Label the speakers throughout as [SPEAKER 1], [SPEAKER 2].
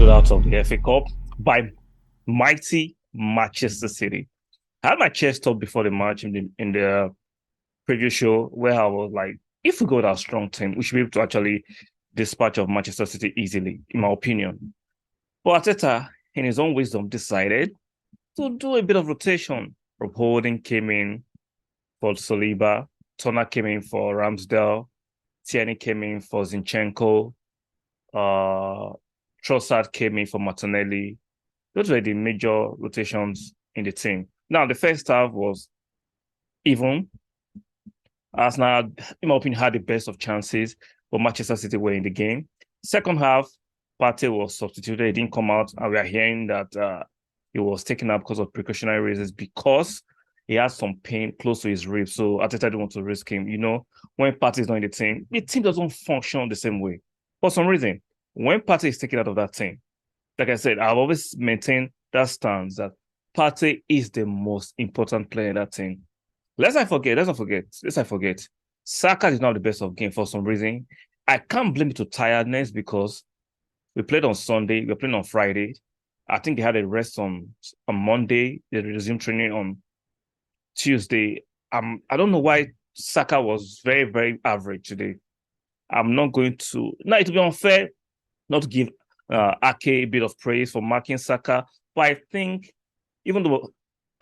[SPEAKER 1] ruled out of the FA Cup by mighty Manchester City. I had my chest up before the match in the previous show where I was like, if we go with our strong team, we should be able to actually dispatch of Manchester City easily, in my opinion. But Arteta, in his own wisdom, decided to do a bit of rotation. Rob Holding came in for Saliba, Turner came in for Ramsdale, Tierney came in for Zinchenko, uh, Trossard came in for Martinelli. Those were the major rotations in the team. Now, the first half was even. Arsenal, in my opinion, had the best of chances, but Manchester City were in the game. Second half, Partey was substituted. He didn't come out, and we are hearing that he was taken out because of precautionary reasons because he had some pain close to his ribs. So Arteta didn't want to risk him. You know, when Partey is not in the team doesn't function the same way. For some reason, when Partey is taken out of that team, like I said, I've always maintained that stance that Partey is the most important player in that team. Let's not forget. Saka is not the best of game for some reason. I can't blame it to tiredness because we played on Sunday, we played on Friday. I think they had a rest on Monday. They resumed training on Tuesday. I don't know why Saka was very, very average today. I'm not going to. Now, it will be unfair not to give Ake a bit of praise for marking Saka, but I think even though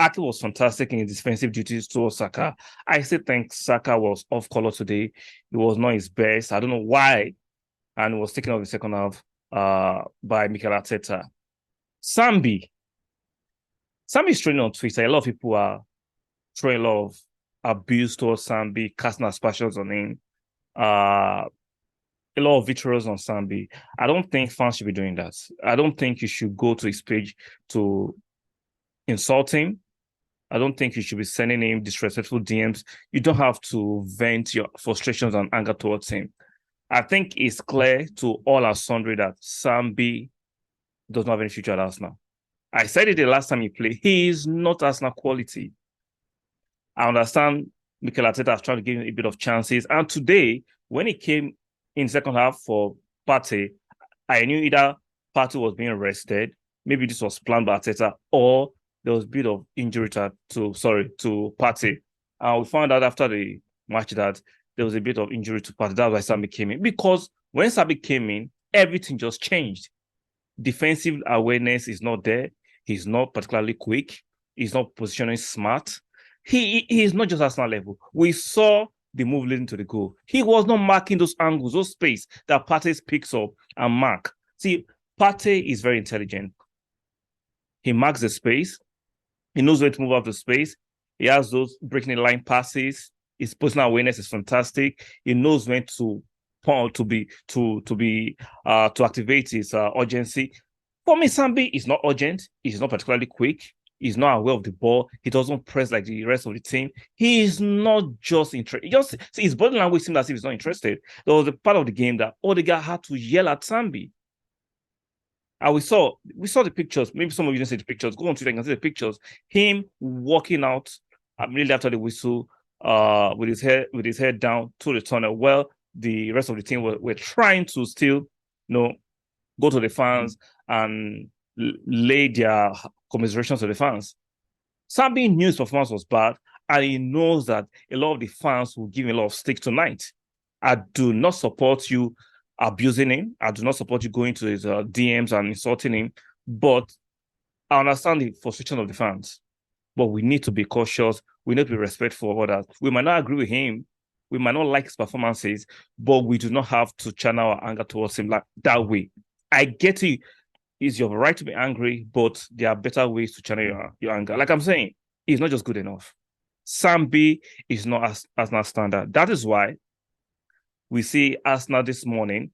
[SPEAKER 1] Ake was fantastic in his defensive duties towards Saka, I still think Saka was off color today. He was not his best. I don't know why, and was taken off the second half by Mikel Arteta. Sambi, Sambi is training on Twitter. A lot of people are throwing a lot of abuse towards Sambi, casting aspersions on him. Uh, a lot of vitriol on Sambi. I don't think fans should be doing that. I don't think you should go to his page to insult him. I don't think you should be sending him disrespectful DMs. You don't have to vent your frustrations and anger towards him. I think it's clear to all our sundry that Sambi does not have any future at Arsenal. I said it the last time he played. He is not Arsenal quality. I understand Mikel Arteta is trying to give him a bit of chances. And today, when he came in second half for Partey, I knew either Partey was being rested, maybe this was planned by Arteta, or there was a bit of injury to Partey. And we found out after the match that there was a bit of injury to Partey. That's why Sambi came in. Because when Sambi came in, everything just changed. Defensive awareness is not there. He's not particularly quick. He's not positioning smart. He is not just Arsenal level. We saw the move leading to the goal. He was not marking those angles, those space that Partey picks up and mark. See, Partey is very intelligent. He marks the space. He knows where to move out the space. He has those breaking the line passes. His personal awareness is fantastic. He knows when to activate his urgency. For me, Sambi is not urgent. He's not particularly quick. He's not aware of the ball. He doesn't press like the rest of the team. He is not just interested. Just see, his body language seems as if he's not interested. There was a part of the game that Odegaard had to yell at Sambi. And we saw the pictures. Maybe some of you didn't see the pictures. Go on Twitter and see the pictures. Him walking out immediately after the whistle, with his head down to the tunnel. Well, the rest of the team were trying to still, go to the fans and lay their commiserations to the fans. Sambi knew his performance was bad, and he knows that a lot of the fans will give him a lot of stick tonight. I do not support you abusing him. I do not support you going to his DMs and insulting him. But I understand the frustration of the fans. But we need to be cautious. We need to be respectful of others. We might not agree with him. We might not like his performances, but we do not have to channel our anger towards him like that way. I get it. It's your right to be angry, but there are better ways to channel your anger. Like I'm saying, he's not just good enough. Sambi is not Arsenal standard. That is why we see Arsenal this morning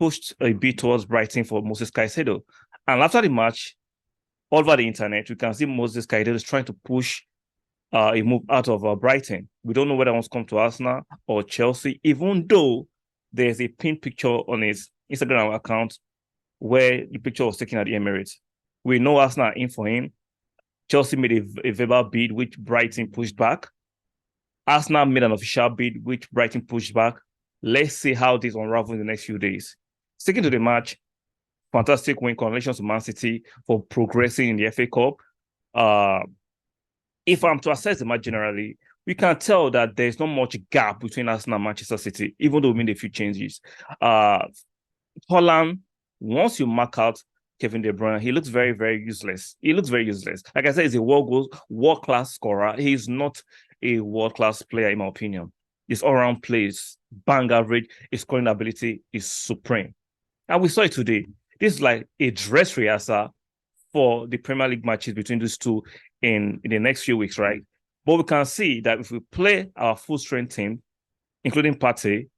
[SPEAKER 1] pushed a bit towards Brighton for Moses Caicedo. And after the match, all over the internet, we can see Moses Caicedo is trying to push a move out of Brighton. We don't know whether he wants to come to Arsenal or Chelsea, even though there's a pinned picture on his Instagram account where the picture was taken at the Emirates. We know Arsenal are in for him. Chelsea made a verbal bid, which Brighton pushed back. Arsenal made an official bid, which Brighton pushed back. Let's see how this unravels in the next few days. Sticking to the match, fantastic win. Congratulations to Man City for progressing in the FA Cup. If I'm to assess the match generally, we can tell that there's not much gap between Arsenal and Manchester City, even though we made a few changes. Holland, once you mark out Kevin De Bruyne, he looks very, very useless. He looks very useless. Like I said, he's a world-class scorer. He's not a world-class player, in my opinion. His all-round plays, bang average, his scoring ability is supreme. And we saw it today. This is like a dress rehearsal for the Premier League matches between these two in the next few weeks, right? But we can see that if we play our full-strength team, including Partey,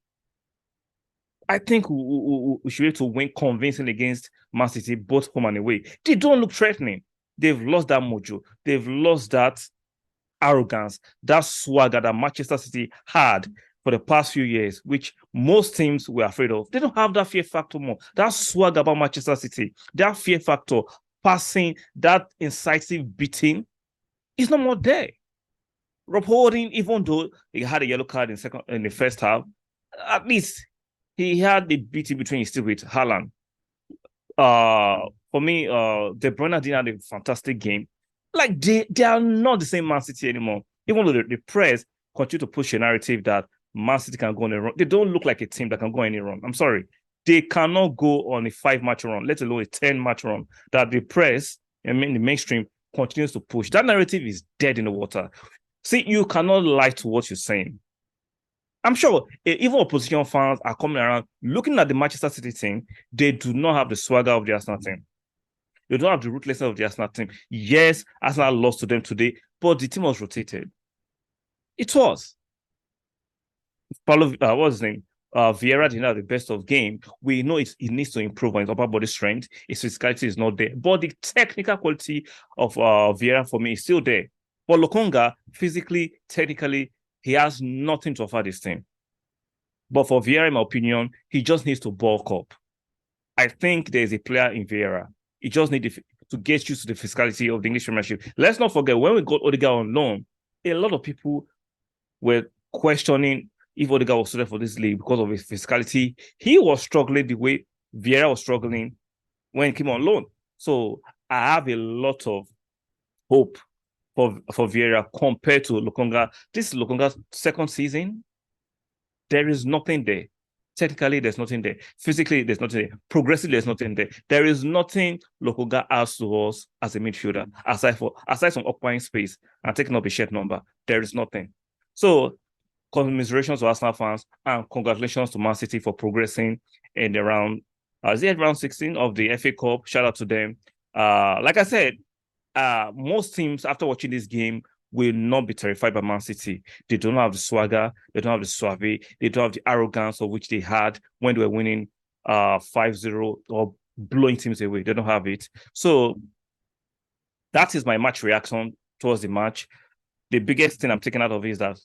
[SPEAKER 1] I think we should be able to win convincing against Man City, both home and away. They don't look threatening. They've lost that mojo. They've lost that arrogance, that swagger that Manchester City had for the past few years, which most teams were afraid of. They don't have that fear factor more. That swagger about Manchester City, that fear factor, passing, that incisive beating, is not more there. Rob Holding, even though he had a yellow card in the first half, at least he had the beating between his teeth with Haaland. For me, De Bruyne didn't have a fantastic game. Like they are not the same Man City anymore. Even though the press continue to push a narrative that Man City can go on a run, they don't look like a team that can go on any run. I'm sorry, they cannot go on a 5-match run, let alone a 10-match run. That the press, I mean the mainstream, continues to push. That narrative is dead in the water. See, you cannot lie to what you're saying. I'm sure even opposition fans are coming around looking at the Manchester City team. They do not have the swagger of the Arsenal team. They don't have the ruthlessness of the Arsenal team. Yes, Arsenal lost to them today, but the team was rotated. It was. Paulo, what's his name? Vieira didn't have the best of game. We know it needs to improve on his upper body strength. His physicality is not there. But the technical quality of Vieira for me is still there. But Lokonga, physically, technically, he has nothing to offer this team. But for Vieira, in my opinion, he just needs to bulk up. I think there's a player in Vieira. He just needs to get used to the physicality of the English Premiership. Let's not forget, when we got Odegaard on loan, a lot of people were questioning if Odegaard was suited for this league because of his physicality. He was struggling the way Vieira was struggling when he came on loan. So I have a lot of hope for Vieira compared to Lokonga. This is Lokonga's second season. There is nothing there. Technically, there's nothing there. Physically, there's nothing there. Progressively, there's nothing there. There is nothing Lokonga adds to us as a midfielder, aside from occupying space and taking up a shirt number. There is nothing. So, commiserations to Arsenal fans and congratulations to Man City for progressing in the round. Is it round 16 of the FA Cup? Shout out to them. Like I said, most teams after watching this game will not be terrified by Man City. They don't have the swagger, they don't have the suave, they don't have the arrogance of which they had when they were winning 5-0 or blowing teams away. They don't have it. So that is my match reaction towards the match. The biggest thing I'm taking out of it is that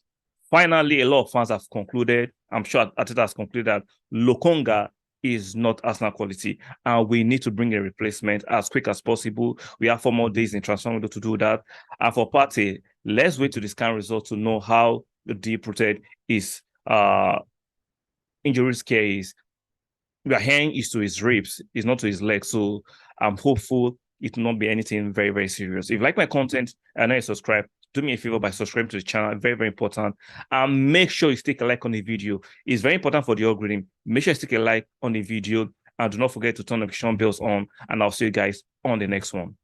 [SPEAKER 1] finally a lot of fans have concluded, I'm sure Arteta has concluded, that Lokonga is not Arsenal quality, and we need to bring a replacement as quick as possible. We have 4 more days in transfer window to do that. And for Partey, let's wait to this kind of result to know how deep-rooted his injury scare is. We are hearing is to his ribs, it's not to his legs. So I'm hopeful it will not be anything very, very serious. If you like my content and you subscribe, do me a favor by subscribing to the channel. Very, very important. And make sure you stick a like on the video. It's very important for the algorithm. Make sure you stick a like on the video and do not forget to turn notification bells on. And I'll see you guys on the next one.